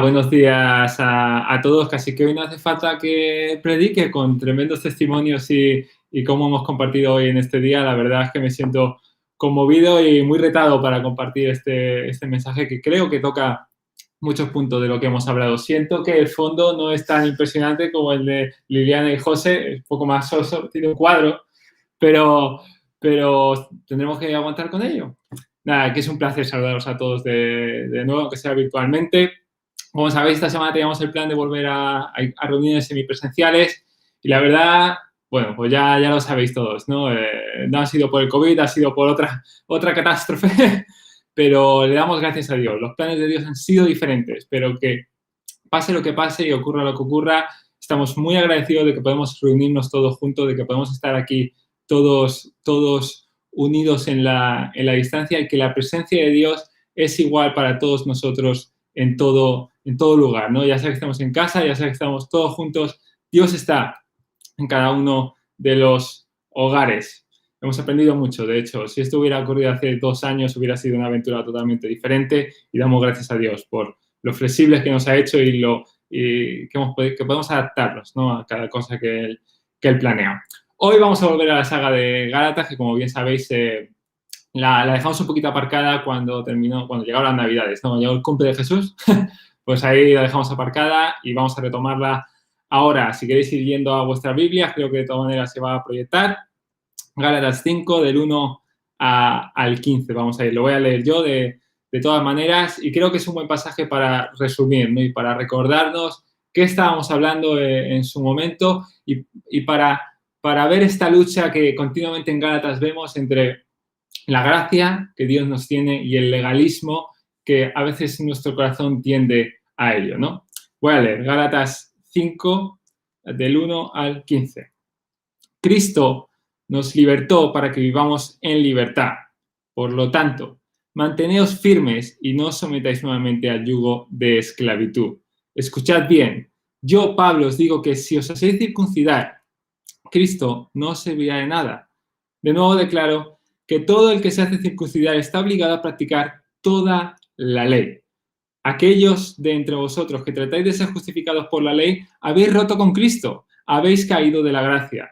Buenos días a todos. Casi que hoy no hace falta que predique con tremendos testimonios y cómo hemos compartido hoy en este día. La verdad es que me siento conmovido y muy retado para compartir este mensaje que creo que toca muchos puntos de lo que hemos hablado. Siento que el fondo no es tan impresionante como el de Liliana y José, es un poco más soso, tiene un cuadro, pero, pero tendremos que aguantar con ello. Nada, que es un placer saludaros a todos de nuevo, aunque sea virtualmente. Como sabéis, esta semana teníamos el plan de volver a reuniones semipresenciales y la verdad, bueno, pues ya lo sabéis todos, ¿no? No ha sido por el COVID, ha sido por otra catástrofe, pero le damos gracias a Dios. Los planes de Dios han sido diferentes, pero que pase lo que pase y ocurra lo que ocurra, estamos muy agradecidos de que podemos reunirnos todos juntos, de que podemos estar aquí todos unidos en la distancia y que la presencia de Dios es igual para todos nosotros en todo lugar, ¿no? Ya sea que estemos en casa, ya sea que estamos todos juntos, Dios está en cada uno de los hogares. Hemos aprendido mucho, de hecho, si esto hubiera ocurrido hace 2 años hubiera sido una aventura totalmente diferente y damos gracias a Dios por lo flexibles que nos ha hecho y que podemos adaptarnos, ¿no? A cada cosa que Él planea. Hoy vamos a volver a la saga de Gálatas, que como bien sabéis la dejamos un poquito aparcada cuando llegaron las Navidades, ¿no? Llegó el cumple de Jesús, pues ahí la dejamos aparcada y vamos a retomarla ahora. Si queréis ir yendo a vuestras Biblias, creo que de todas maneras se va a proyectar. Gálatas 5, del 1 al 15, vamos a ir. Lo voy a leer yo de todas maneras y creo que es un buen pasaje para resumir, ¿no? Y para recordarnos qué estábamos hablando en su momento y para ver esta lucha que continuamente en Gálatas vemos entre la gracia que Dios nos tiene y el legalismo que a veces nuestro corazón tiende a ello, ¿no? Voy a leer Gálatas 5, del 1 al 15. Cristo nos libertó para que vivamos en libertad. Por lo tanto, manteneos firmes y no os sometáis nuevamente al yugo de esclavitud. Escuchad bien. Yo, Pablo, os digo que si os hacéis circuncidar, Cristo no os servirá de nada. De nuevo declaro que todo el que se hace circuncidar está obligado a practicar toda la ley. Aquellos de entre vosotros que tratáis de ser justificados por la ley, habéis roto con Cristo, habéis caído de la gracia.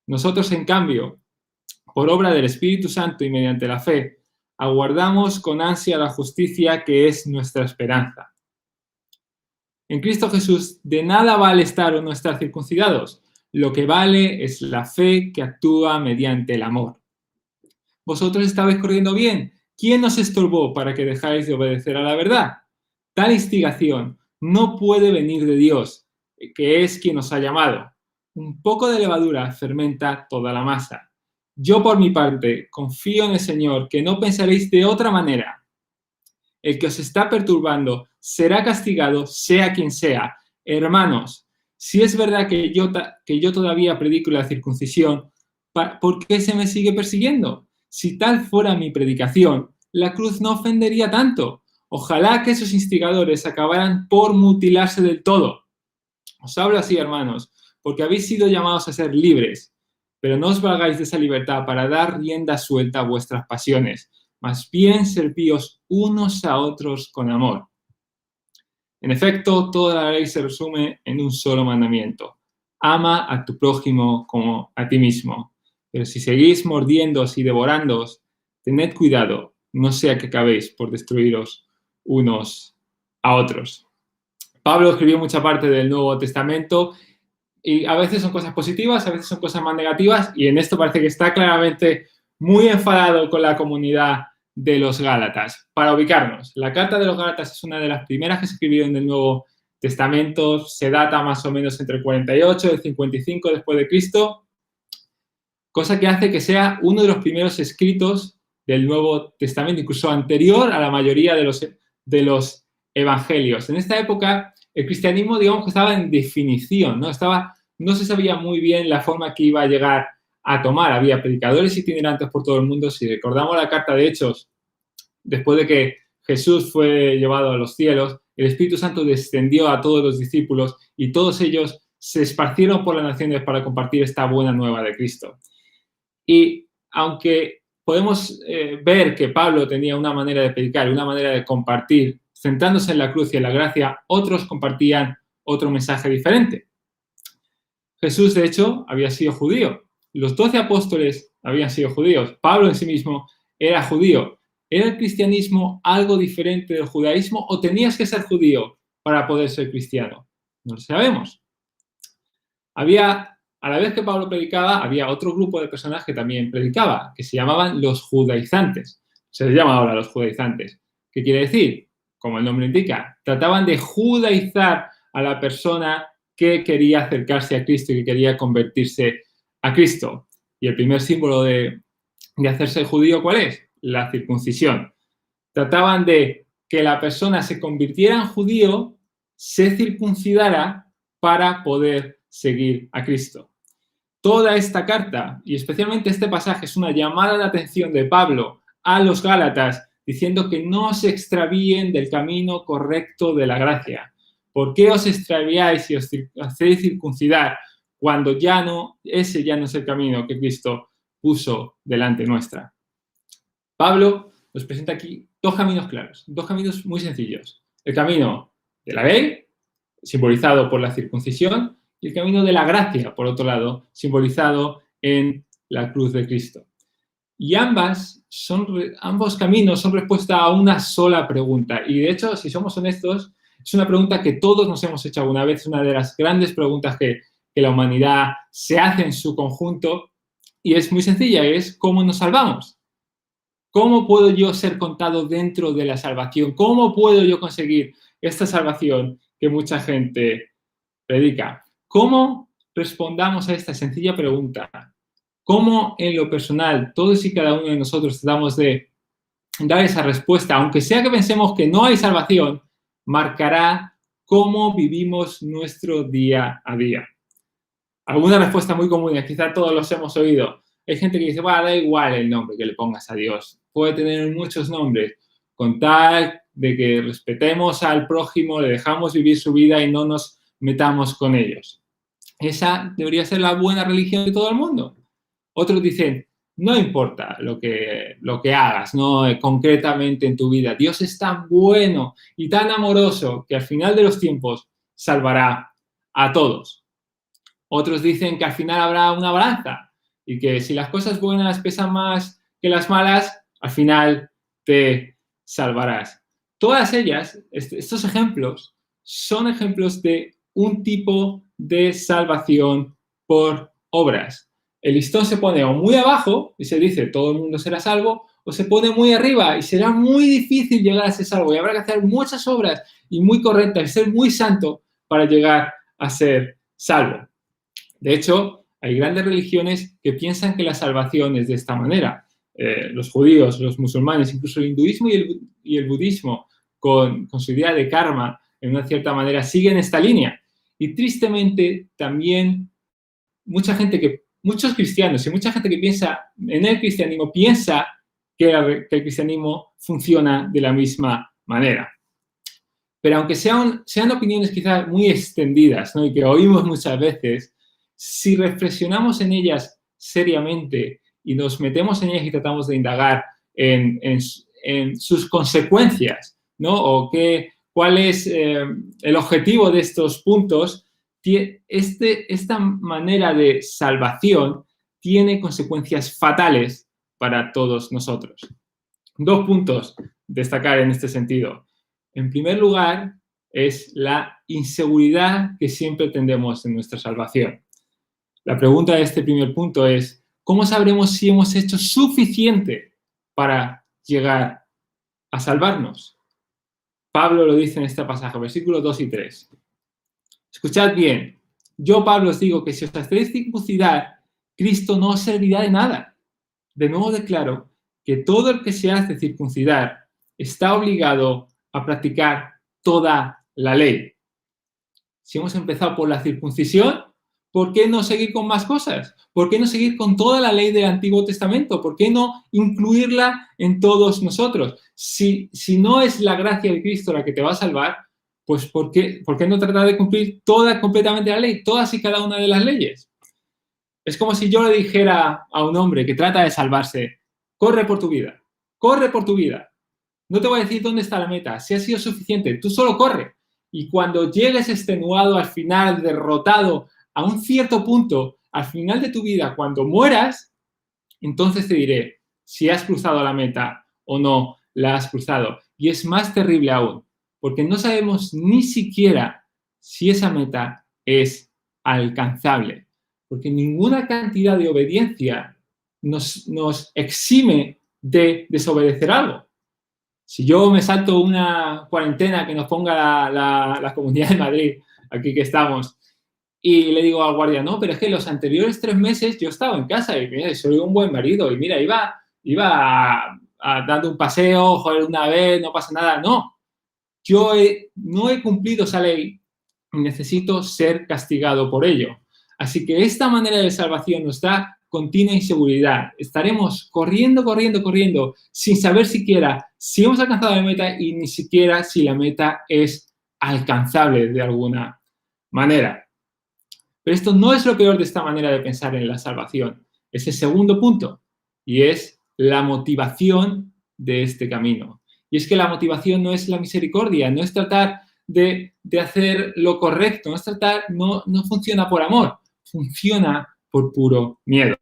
Nosotros, en cambio, por obra del Espíritu Santo y mediante la fe, aguardamos con ansia la justicia que es nuestra esperanza. En Cristo Jesús, de nada vale estar o no estar circuncidados. Lo que vale es la fe que actúa mediante el amor. ¿Vosotros estabais corriendo bien? ¿Quién os estorbó para que dejáis de obedecer a la verdad? Tal instigación no puede venir de Dios, que es quien os ha llamado. Un poco de levadura fermenta toda la masa. Yo, por mi parte, confío en el Señor, que no pensaréis de otra manera. El que os está perturbando será castigado, sea quien sea. Hermanos, si es verdad que yo todavía predico la circuncisión, ¿por qué se me sigue persiguiendo? Si tal fuera mi predicación, la cruz no ofendería tanto. Ojalá que esos instigadores acabaran por mutilarse del todo. Os hablo así, hermanos, porque habéis sido llamados a ser libres, pero no os valgáis de esa libertad para dar rienda suelta a vuestras pasiones. Más bien servíos unos a otros con amor. En efecto, toda la ley se resume en un solo mandamiento. Ama a tu prójimo como a ti mismo. Pero si seguís mordiéndoos y devorándoos, tened cuidado, no sea que acabéis por destruiros unos a otros. Pablo escribió mucha parte del Nuevo Testamento y a veces son cosas positivas, a veces son cosas más negativas y en esto parece que está claramente muy enfadado con la comunidad de los Gálatas. Para ubicarnos, la carta de los Gálatas es una de las primeras que se escribieron en el Nuevo Testamento, se data más o menos entre el 48 y el 55 después de Cristo, cosa que hace que sea uno de los primeros escritos del Nuevo Testamento, incluso anterior a la mayoría de los evangelios. En esta época, el cristianismo, digamos que estaba en definición, ¿no? No se sabía muy bien la forma que iba a llegar a tomar. Había predicadores itinerantes por todo el mundo. Si recordamos la carta de Hechos, después de que Jesús fue llevado a los cielos, el Espíritu Santo descendió a todos los discípulos y todos ellos se esparcieron por las naciones para compartir esta buena nueva de Cristo. Y aunque podemos ver que Pablo tenía una manera de predicar, una manera de compartir centrándose en la cruz y en la gracia, otros compartían otro mensaje diferente. Jesús, de hecho, había sido judío. Los 12 apóstoles habían sido judíos. Pablo en sí mismo era judío. ¿Era el cristianismo algo diferente del judaísmo o tenías que ser judío para poder ser cristiano? No lo sabemos. A la vez que Pablo predicaba, había otro grupo de personas que también predicaba, que se llamaban los judaizantes. Se les llama ahora los judaizantes. ¿Qué quiere decir? Como el nombre indica, trataban de judaizar a la persona que quería acercarse a Cristo y que quería convertirse a Cristo. Y el primer símbolo de hacerse judío, ¿cuál es? La circuncisión. Trataban de que la persona se convirtiera en judío, se circuncidara para poder seguir a Cristo. Toda esta carta, y especialmente este pasaje, es una llamada de atención de Pablo a los Gálatas, diciendo que no se extravíen del camino correcto de la gracia. ¿Por qué os extraviáis y os hacéis circuncidar cuando ese ya no es el camino que Cristo puso delante nuestra? Pablo nos presenta aquí dos caminos claros, dos caminos muy sencillos. El camino de la ley, simbolizado por la circuncisión, y el camino de la gracia, por otro lado, simbolizado en la cruz de Cristo. Y ambos caminos son respuesta a una sola pregunta. Y de hecho, si somos honestos, es una pregunta que todos nos hemos hecho alguna vez, es una de las grandes preguntas que la humanidad se hace en su conjunto. Y es muy sencilla, es ¿cómo nos salvamos? ¿Cómo puedo yo ser contado dentro de la salvación? ¿Cómo puedo yo conseguir esta salvación que mucha gente predica? ¿Cómo respondamos a esta sencilla pregunta? ¿Cómo en lo personal todos y cada uno de nosotros tratamos de dar esa respuesta, aunque sea que pensemos que no hay salvación, marcará cómo vivimos nuestro día a día? Alguna respuesta muy común, quizá todos los hemos oído. Hay gente que dice, da igual el nombre que le pongas a Dios. Puede tener muchos nombres, con tal de que respetemos al prójimo, le dejamos vivir su vida y no nos metamos con ellos. Esa debería ser la buena religión de todo el mundo. Otros dicen, no importa lo que hagas, ¿no? Concretamente en tu vida. Dios es tan bueno y tan amoroso que al final de los tiempos salvará a todos. Otros dicen que al final habrá una balanza y que si las cosas buenas pesan más que las malas, al final te salvarás. Todas ellas, estos ejemplos, son ejemplos de un tipo de salvación por obras. El listón se pone o muy abajo y se dice todo el mundo será salvo, o se pone muy arriba y será muy difícil llegar a ser salvo y habrá que hacer muchas obras y muy correctas y ser muy santo para llegar a ser salvo. De hecho, hay grandes religiones que piensan que la salvación es de esta manera. Los judíos, los musulmanes, incluso el hinduismo y el budismo, con su idea de karma, en una cierta manera, siguen esta línea. Y tristemente, también muchos cristianos y mucha gente que piensa en el cristianismo, piensa que el cristianismo funciona de la misma manera. Pero aunque sean opiniones quizás muy extendidas, ¿no? Y que oímos muchas veces, si reflexionamos en ellas seriamente y nos metemos en ellas y tratamos de indagar en sus consecuencias, ¿no? O cuál es el objetivo de estos puntos, esta manera de salvación tiene consecuencias fatales para todos nosotros. 2 puntos destacar en este sentido. En primer lugar, es la inseguridad que siempre tendremos en nuestra salvación. La pregunta de este primer punto es, ¿cómo sabremos si hemos hecho suficiente para llegar a salvarnos? Pablo lo dice en este pasaje, versículos 2 y 3. Escuchad bien, yo, Pablo, os digo que si os hacéis circuncidar, Cristo no os servirá de nada. De nuevo declaro que todo el que se hace circuncidar está obligado a practicar toda la ley. Si hemos empezado por la circuncisión, ¿por qué no seguir con más cosas? ¿Por qué no seguir con toda la ley del Antiguo Testamento? ¿Por qué no incluirla en todos nosotros? Si no es la gracia de Cristo la que te va a salvar, pues ¿por qué no tratar de cumplir completamente la ley, todas y cada una de las leyes? Es como si yo le dijera a un hombre que trata de salvarse, corre por tu vida, corre por tu vida. No te voy a decir dónde está la meta. Si ha sido suficiente, tú solo corre. Y cuando llegues extenuado al final, derrotado, a un cierto punto, al final de tu vida, cuando mueras, entonces te diré si has cruzado la meta o no la has cruzado. Y es más terrible aún, porque no sabemos ni siquiera si esa meta es alcanzable, porque ninguna cantidad de obediencia nos exime de desobedecer algo. Si yo me salto una cuarentena que nos ponga la Comunidad de Madrid, aquí que estamos, y le digo al guardia, no, pero es que los anteriores 3 meses yo estaba en casa y mira, soy un buen marido y mira, iba dando un paseo, joder, una vez, no pasa nada. No, yo no he cumplido esa ley y necesito ser castigado por ello. Así que esta manera de salvación nos da continua inseguridad. Estaremos corriendo, corriendo, corriendo, sin saber siquiera si hemos alcanzado la meta y ni siquiera si la meta es alcanzable de alguna manera. Pero esto no es lo peor de esta manera de pensar en la salvación. Es el segundo punto, y es la motivación de este camino. Y es que la motivación no es la misericordia, no es tratar de hacer lo correcto, no funciona por amor, funciona por puro miedo.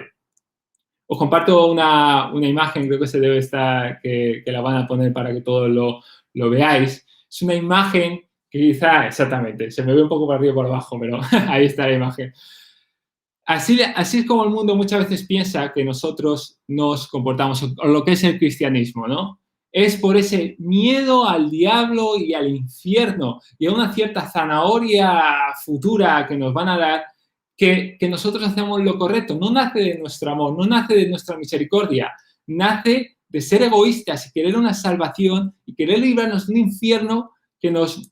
Os comparto una imagen, creo que se debe estar, que la van a poner para que todos lo veáis. Es una imagen que quizá, exactamente, se me ve un poco para arriba y por abajo, pero ahí está la imagen. Así es como el mundo muchas veces piensa que nosotros nos comportamos, o lo que es el cristianismo, ¿no? Es por ese miedo al diablo y al infierno y a una cierta zanahoria futura que nos van a dar que nosotros hacemos lo correcto. No nace de nuestro amor, no nace de nuestra misericordia, nace de ser egoístas y querer una salvación y querer librarnos de un infierno que nos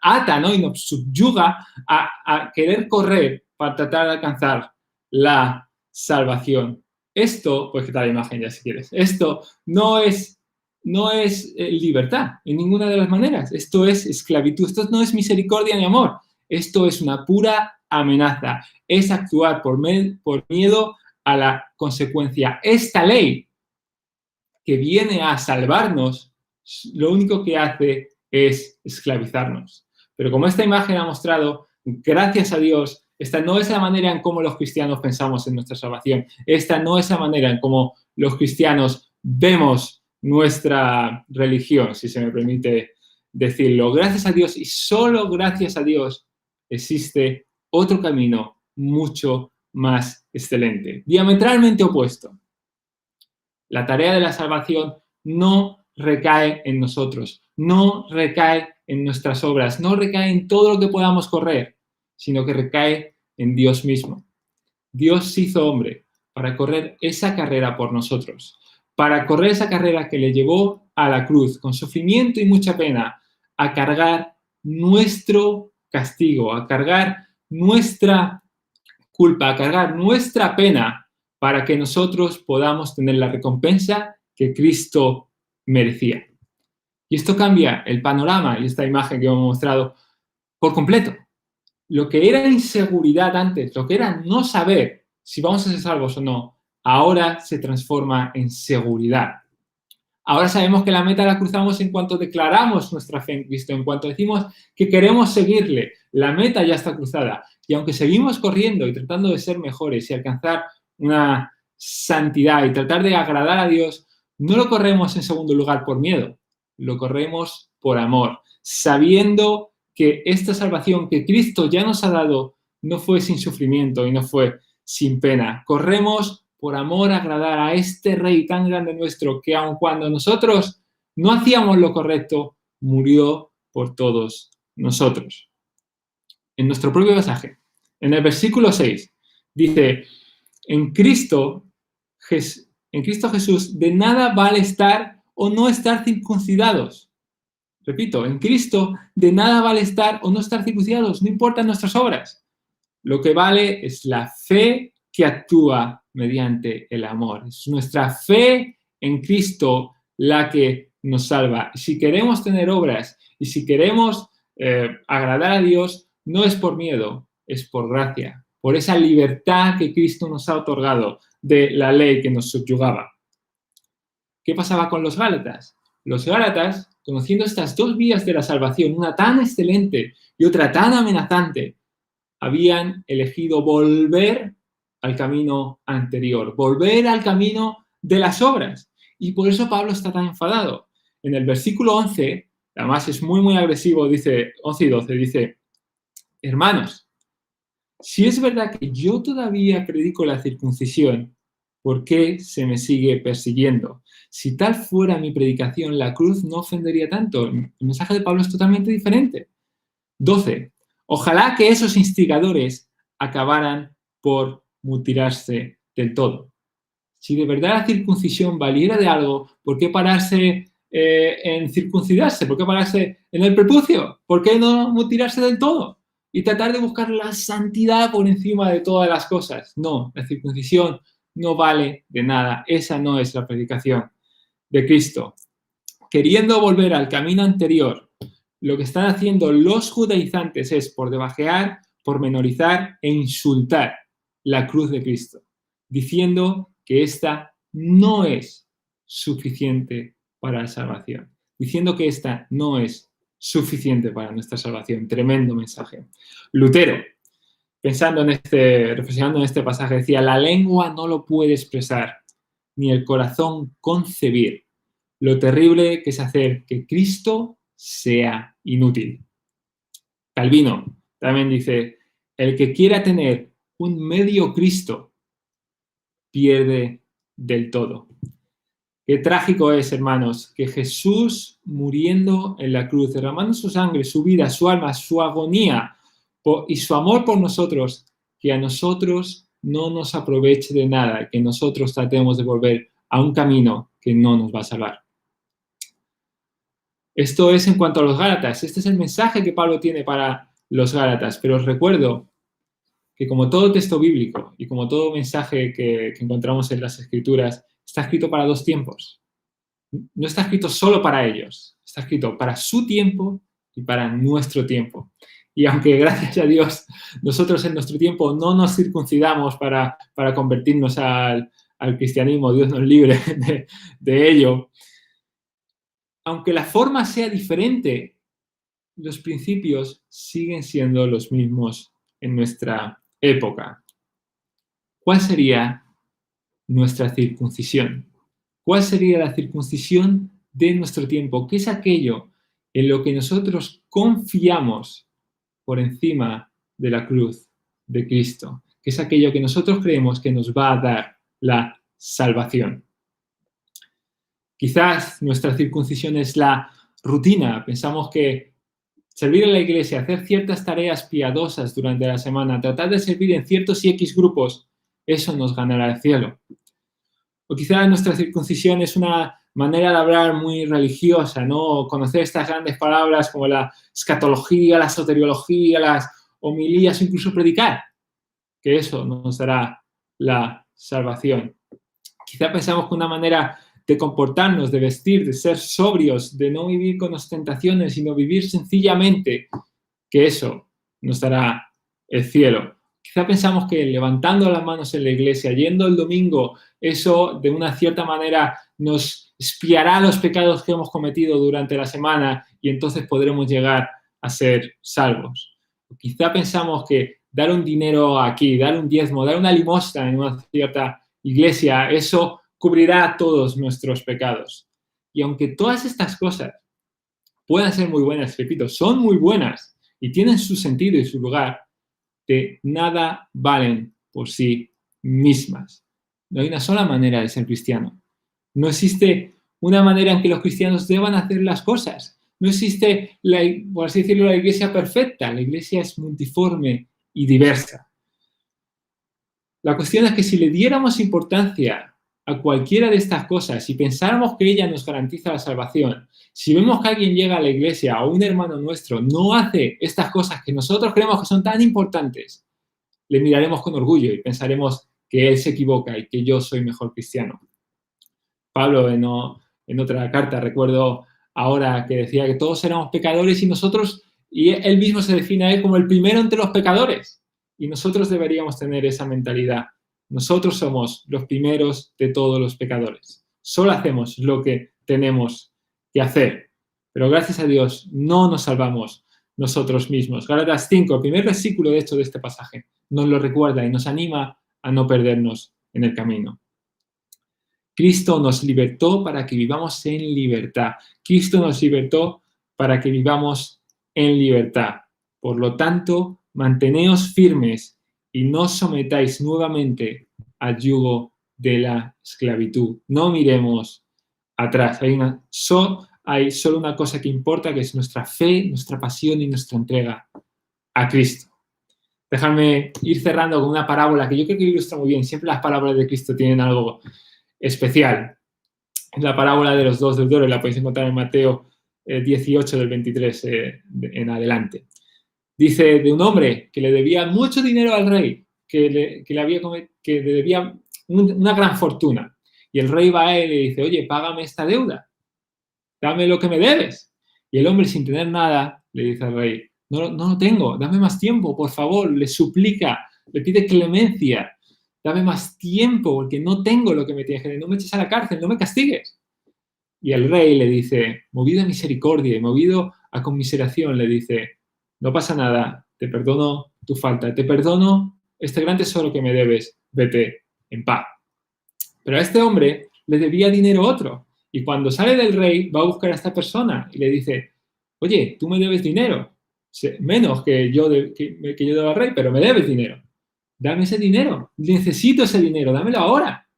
ata, ¿no? Y nos subyuga a querer correr para tratar de alcanzar la salvación. Esto, pues quitar la imagen ya si quieres, esto no es libertad en ninguna de las maneras. Esto es esclavitud, esto no es misericordia ni amor. Esto es una pura amenaza, es actuar por miedo a la consecuencia. Esta ley que viene a salvarnos, lo único que hace es esclavizarnos. Pero como esta imagen ha mostrado, gracias a Dios, esta no es la manera en cómo los cristianos pensamos en nuestra salvación. Esta no es la manera en cómo los cristianos vemos nuestra religión, si se me permite decirlo. Gracias a Dios y solo gracias a Dios existe otro camino mucho más excelente, diametralmente opuesto. La tarea de la salvación no recae en nosotros, no recae en nuestras obras, no recae en todo lo que podamos correr, sino que recae en Dios mismo. Dios se hizo hombre para correr esa carrera por nosotros, para correr esa carrera que le llevó a la cruz, con sufrimiento y mucha pena, a cargar nuestro castigo, a cargar nuestra culpa, a cargar nuestra pena para que nosotros podamos tener la recompensa que Cristo merecía. Y esto cambia el panorama y esta imagen que hemos mostrado por completo. Lo que era inseguridad antes, lo que era no saber si vamos a ser salvos o no, ahora se transforma en seguridad. Ahora sabemos que la meta la cruzamos en cuanto declaramos nuestra fe en Cristo, en cuanto decimos que queremos seguirle. La meta ya está cruzada. Y aunque seguimos corriendo y tratando de ser mejores y alcanzar una santidad y tratar de agradar a Dios, no lo corremos en segundo lugar por miedo, lo corremos por amor, sabiendo que esta salvación que Cristo ya nos ha dado no fue sin sufrimiento y no fue sin pena. Corremos por amor a agradar a este Rey tan grande nuestro que aun cuando nosotros no hacíamos lo correcto, murió por todos nosotros. En nuestro propio pasaje, en el versículo 6, dice, en Cristo Jesús de nada vale estar o no estar circuncidados. Repito, en Cristo de nada vale estar o no estar circuncidados, no importan nuestras obras. Lo que vale es la fe que actúa mediante el amor. Es nuestra fe en Cristo la que nos salva. Si queremos tener obras y si queremos agradar a Dios, no es por miedo, es por gracia, por esa libertad que Cristo nos ha otorgado de la ley que nos subyugaba. ¿Qué pasaba con los Gálatas? los Gálatas, conociendo estas dos vías de la salvación, una tan excelente y otra tan amenazante, habían elegido volver al camino anterior, volver al camino de las obras. Y por eso Pablo está tan enfadado. En el versículo 11, además es muy agresivo, dice 11 y 12, dice: hermanos, si es verdad que yo todavía predico la circuncisión, ¿por qué se me sigue persiguiendo? Si tal fuera mi predicación, la cruz no ofendería tanto. El mensaje de Pablo es totalmente diferente. 12. Ojalá que esos instigadores acabaran por mutilarse del todo. Si de verdad la circuncisión valiera de algo, ¿por qué pararse en circuncidarse? ¿Por qué pararse en el prepucio? ¿Por qué no mutilarse del todo? Y tratar de buscar la santidad por encima de todas las cosas. No, la circuncisión no vale de nada. Esa no es la predicación de Cristo. Queriendo volver al camino anterior, lo que están haciendo los judaizantes es por debajear, pormenorizar e insultar la cruz de Cristo, diciendo que esta no es suficiente para la salvación, diciendo que esta no es suficiente para nuestra salvación. Tremendo mensaje. Lutero, reflexionando en este pasaje, decía: la lengua no lo puede expresar, ni el corazón concebir lo terrible que es hacer que Cristo sea inútil. Calvino también dice: el que quiera tener un medio Cristo pierde del todo. Qué trágico es, hermanos, que Jesús, muriendo en la cruz, derramando su sangre, su vida, su alma, su agonía y su amor por nosotros, que a nosotros no nos aproveche de nada, que nosotros tratemos de volver a un camino que no nos va a salvar. Esto es en cuanto a los Gálatas. Este es el mensaje que Pablo tiene para los Gálatas. Pero os recuerdo que, como todo texto bíblico y como todo mensaje que encontramos en las Escrituras, está escrito para dos tiempos. No está escrito solo para ellos. Está escrito para su tiempo y para nuestro tiempo. Y aunque, gracias a Dios, nosotros en nuestro tiempo no nos circuncidamos para convertirnos al cristianismo, Dios nos libre de ello. Aunque la forma sea diferente, los principios siguen siendo los mismos en nuestra época. ¿Cuál sería nuestra circuncisión? ¿Cuál sería la circuncisión de nuestro tiempo? ¿Qué es aquello en lo que nosotros confiamos por encima de la cruz de Cristo? ¿Qué es aquello que nosotros creemos que nos va a dar la salvación? Quizás nuestra circuncisión es la rutina. Pensamos que servir en la iglesia, hacer ciertas tareas piadosas durante la semana, tratar de servir en ciertos y X grupos, eso nos ganará el cielo. O quizás nuestra circuncisión es una manera de hablar muy religiosa, ¿no? Conocer estas grandes palabras como la escatología, la soteriología, las homilías, o incluso predicar, que eso nos dará la salvación. Quizá pensamos que una manera de comportarnos, de vestir, de ser sobrios, de no vivir con ostentaciones, sino vivir sencillamente, que eso nos dará el cielo. Quizá pensamos que levantando las manos en la iglesia, yendo el domingo, eso de una cierta manera nos expiará los pecados que hemos cometido durante la semana y entonces podremos llegar a ser salvos. O quizá pensamos que dar un dinero aquí, dar un diezmo, dar una limosna en una cierta iglesia, eso cubrirá todos nuestros pecados. Y aunque todas estas cosas puedan ser muy buenas, repito, son muy buenas y tienen su sentido y su lugar, de nada valen por sí mismas. No hay una sola manera de ser cristiano. No existe una manera en que los cristianos deban hacer las cosas. No existe, por así decirlo, la iglesia perfecta. La iglesia es multiforme y diversa. La cuestión es que si le diéramos importancia a cualquiera de estas cosas y pensáramos que ella nos garantiza la salvación, si vemos que alguien llega a la iglesia o un hermano nuestro no hace estas cosas que nosotros creemos que son tan importantes, le miraremos con orgullo y pensaremos que él se equivoca y que yo soy mejor cristiano. Pablo en otra carta, recuerdo ahora, que decía que todos éramos pecadores y él mismo se define a él como el primero entre los pecadores. Y nosotros deberíamos tener esa mentalidad. Nosotros somos los primeros de todos los pecadores. Solo hacemos lo que tenemos que hacer. Pero gracias a Dios no nos salvamos nosotros mismos. Gálatas 5, el primer versículo de hecho de este pasaje, nos lo recuerda y nos anima a no perdernos en el camino. Cristo nos libertó para que vivamos en libertad. Cristo nos libertó para que vivamos en libertad. Por lo tanto, manteneos firmes y no os sometáis nuevamente al yugo de la esclavitud. No miremos atrás. Hay solo una cosa que importa, que es nuestra fe, nuestra pasión y nuestra entrega a Cristo. Déjame ir cerrando con una parábola que yo creo que ilustra muy bien. Siempre las parábolas de Cristo tienen algo especial. Es la parábola de los 2 deudores, la podéis encontrar en Mateo 18 del 23 en adelante. Dice de un hombre que le debía mucho dinero al rey, que le debía una gran fortuna. Y el rey va a él y le dice, oye, págame esta deuda, dame lo que me debes. Y el hombre, sin tener nada, le dice al rey, no lo tengo, dame más tiempo, por favor, le suplica, le pide clemencia, dame más tiempo porque no tengo lo que me tienes que dar, no me eches a la cárcel, no me castigues. Y el rey le dice, movido a misericordia y movido a conmiseración, le dice, no pasa nada, te perdono tu falta, te perdono este gran tesoro que me debes, vete en paz. Pero a este hombre le debía dinero otro. Y cuando sale del rey, va a buscar a esta persona y le dice, oye, tú me debes dinero, menos que yo debo al rey, pero me debes dinero. Dame ese dinero, necesito ese dinero, dámelo ahora.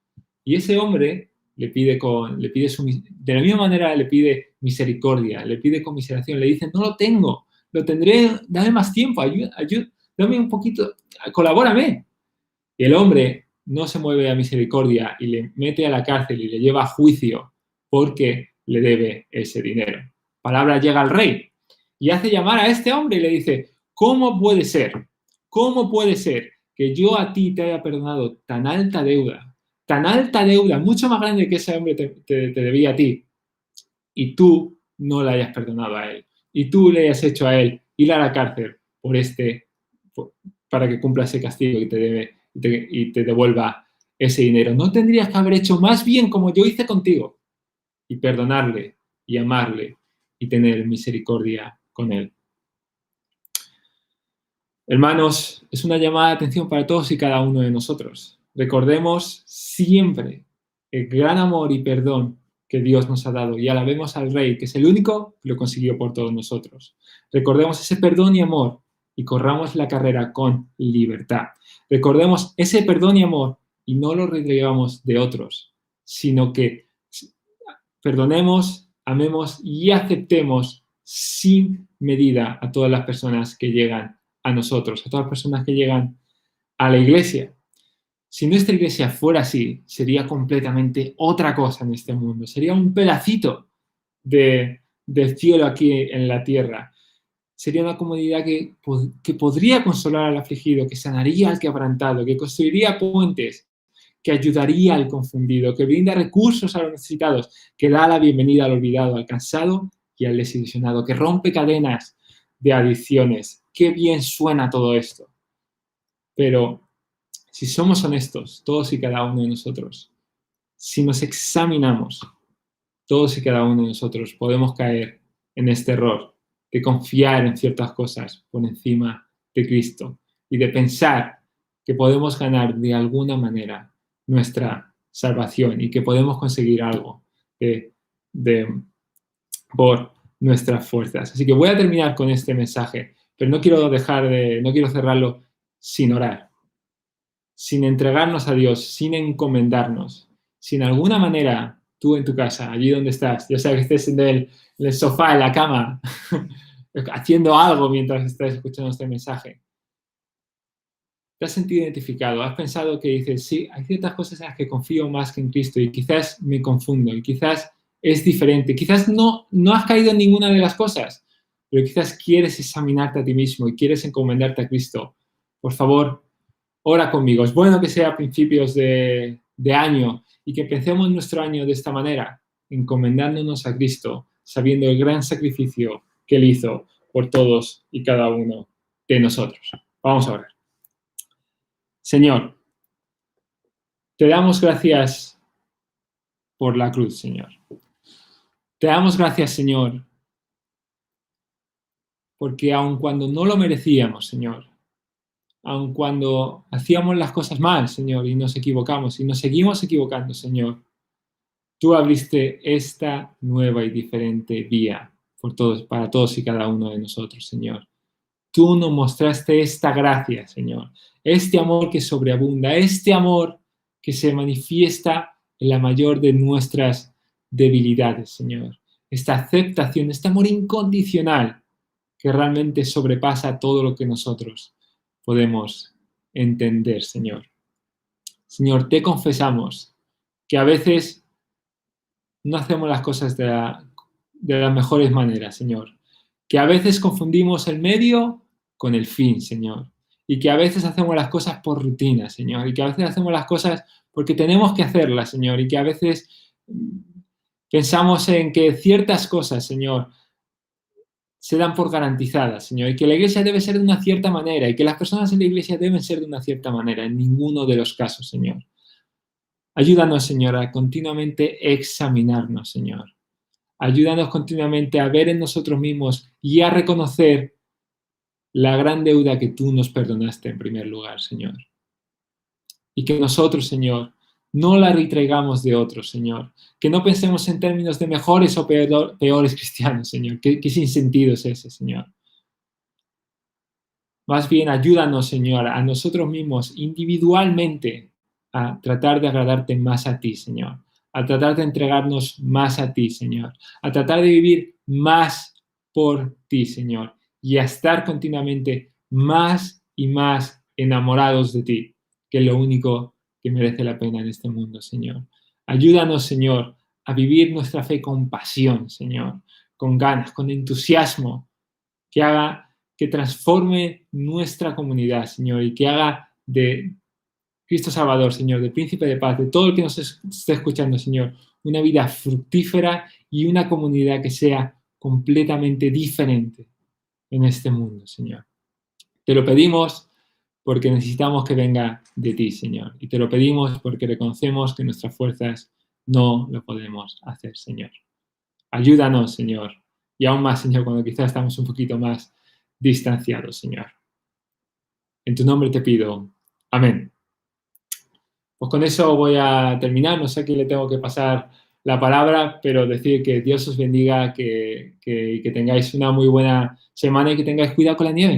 Y ese hombre le pide de la misma manera le pide misericordia, le pide conmiseración, le dice, no lo tengo, lo tendré, dame más tiempo, dame un poquito, colabórame. Y el hombre no se mueve a misericordia y le mete a la cárcel y le lleva a juicio porque le debe ese dinero. Palabra llega al rey y hace llamar a este hombre y le dice, ¿cómo puede ser? ¿Cómo puede ser que yo a ti te haya perdonado tan alta deuda, mucho más grande que ese hombre te debía a ti, y tú no le hayas perdonado a él, y tú le hayas hecho a él ir a la cárcel para que cumpla ese castigo y te devuelva ese dinero? ¿No tendrías que haber hecho más bien como yo hice contigo y perdonarle y amarle y tener misericordia con él? Hermanos, es una llamada de atención para todos y cada uno de nosotros. Recordemos siempre el gran amor y perdón que Dios nos ha dado y alabemos al Rey, que es el único que lo consiguió por todos nosotros. Recordemos ese perdón y amor y corramos la carrera con libertad. Recordemos ese perdón y amor y no lo retrigamos de otros, sino que perdonemos, amemos y aceptemos sin medida a todas las personas que llegan a nosotros, a todas las personas que llegan a la iglesia. Si nuestra iglesia fuera así, sería completamente otra cosa en este mundo. Sería un pedacito del cielo aquí en la tierra. Sería una comunidad que podría consolar al afligido, que sanaría al quebrantado, que construiría puentes, que ayudaría al confundido, que brinda recursos a los necesitados, que da la bienvenida al olvidado, al cansado y al desilusionado, que rompe cadenas de adicciones. Qué bien suena todo esto. Pero si somos honestos, todos y cada uno de nosotros, si nos examinamos, todos y cada uno de nosotros podemos caer en este error de confiar en ciertas cosas por encima de Cristo y de pensar que podemos ganar de alguna manera nuestra salvación y que podemos conseguir algo por nuestras fuerzas. Así que voy a terminar con este mensaje, pero no quiero cerrarlo sin orar, sin entregarnos a Dios, sin encomendarnos. Si en alguna manera tú en tu casa, allí donde estás, ya sea que estés en el sofá, en la cama, haciendo algo mientras estás escuchando este mensaje, te has sentido identificado, has pensado que dices, sí, hay ciertas cosas en las que confío más que en Cristo y quizás me confundo y quizás es diferente, quizás no has caído en ninguna de las cosas, pero quizás quieres examinarte a ti mismo y quieres encomendarte a Cristo. Por favor, ora conmigo. Es bueno que sea a principios de año y que empecemos nuestro año de esta manera, encomendándonos a Cristo, sabiendo el gran sacrificio que Él hizo por todos y cada uno de nosotros. Vamos a orar. Señor, te damos gracias por la cruz, Señor. Te damos gracias, Señor, porque aun cuando no lo merecíamos, Señor, aun cuando hacíamos las cosas mal, Señor, y nos equivocamos y nos seguimos equivocando, Señor, tú abriste esta nueva y diferente vía para todos y cada uno de nosotros, Señor. Tú nos mostraste esta gracia, Señor, este amor que sobreabunda, este amor que se manifiesta en la mayor de nuestras debilidades, Señor. Esta aceptación, este amor incondicional que realmente sobrepasa todo lo que nosotros podemos entender, Señor. Señor, te confesamos que a veces no hacemos las cosas de las mejores maneras, Señor. Que a veces confundimos el medio con el fin, Señor. Y que a veces hacemos las cosas por rutina, Señor. Y que a veces hacemos las cosas porque tenemos que hacerlas, Señor. Y que a veces pensamos en que ciertas cosas, Señor, se dan por garantizadas, Señor. Y que la iglesia debe ser de una cierta manera. Y que las personas en la iglesia deben ser de una cierta manera. En ninguno de los casos, Señor. Ayúdanos, Señor, a continuamente examinarnos, Señor. Ayúdanos continuamente a ver en nosotros mismos y a reconocer la gran deuda que tú nos perdonaste en primer lugar, Señor. Y que nosotros, Señor, no la retraigamos de otros, Señor. Que no pensemos en términos de mejores o peores cristianos, Señor. ¿Qué sinsentido es ese, Señor? Más bien, ayúdanos, Señor, a nosotros mismos individualmente a tratar de agradarte más a ti, Señor. A tratar de entregarnos más a ti, Señor. A tratar de vivir más por ti, Señor. Y a estar continuamente más y más enamorados de ti, que es lo único que merece la pena en este mundo, Señor. Ayúdanos, Señor, a vivir nuestra fe con pasión, Señor. Con ganas, con entusiasmo, que transforme nuestra comunidad, Señor, y que haga de Cristo Salvador, Señor, de Príncipe de Paz, de todo el que nos esté escuchando, Señor, una vida fructífera y una comunidad que sea completamente diferente en este mundo, Señor. Te lo pedimos porque necesitamos que venga de ti, Señor, y te lo pedimos porque reconocemos que nuestras fuerzas no lo podemos hacer, Señor. Ayúdanos, Señor, y aún más, Señor, cuando quizás estamos un poquito más distanciados, Señor. En tu nombre te pido. Amén. Pues con eso voy a terminar. No sé a quién le tengo que pasar la palabra, pero decir que Dios os bendiga, que tengáis una muy buena semana y que tengáis cuidado con la nieve.